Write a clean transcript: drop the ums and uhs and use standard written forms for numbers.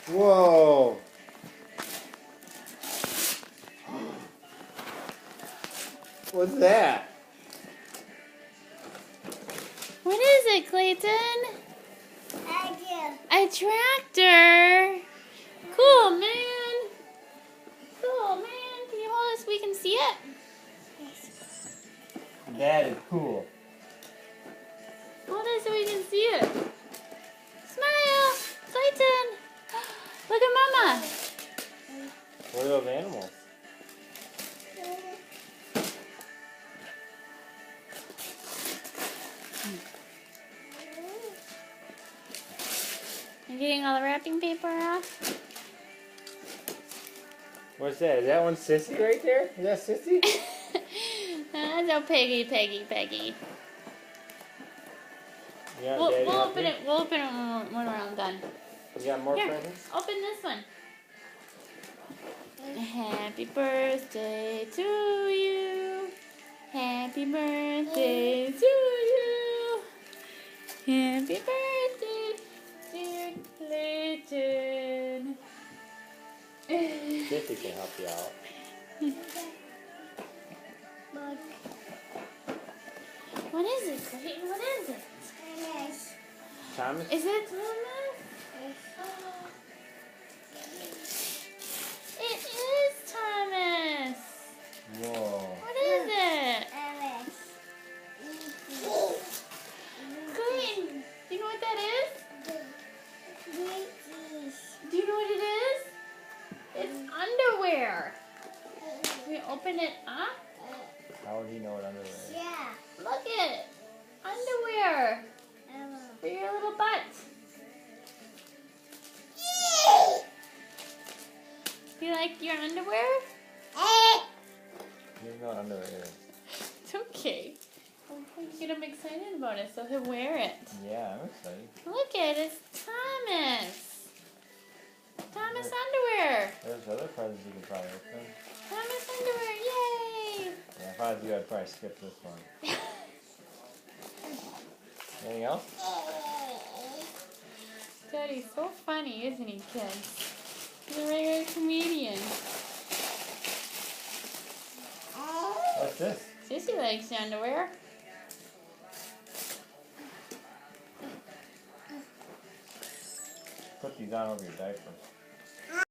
Whoa. What's that? What is it, Clayton? A tractor. Cool, man. Cool, man. Can you hold it so we can see it? That is cool. Hold it so we can see it. Smile. Clayton. Look at Mama. What are those animals? You getting all the wrapping paper off? What's that? Is that one Sissy right there? Is that Sissy? That's a Peggy. Yeah, We'll Daddy help open you? it. We'll open it when we're all done. You got more Here, presents? open this one. Happy birthday to you. Happy birthday to you. Happy birthday, dear Clayton. Sissy can help you out. What is it, Clayton? What is it? Thomas? Is it Thomas? Oh. It is Thomas. Whoa. What is it? Clayton, do you know what that is? Do you know what it is? It's underwear. Can we open it up? How would he know what underwear is? Look at it. Underwear for your little butt. You like your underwear? He doesn't know what underwear is. It's okay. We'll get him excited about it so he'll wear it. Yeah, I'm excited. Look at it. It's Thomas. Thomas underwear. There's other presents you can probably open. Thomas underwear. Yay. Yeah, if I was you, I'd probably skip this one. Anything else? Daddy's so funny, isn't he, kids? He's a regular comedian. What's this? Sissy likes underwear. Put these on over your diaper.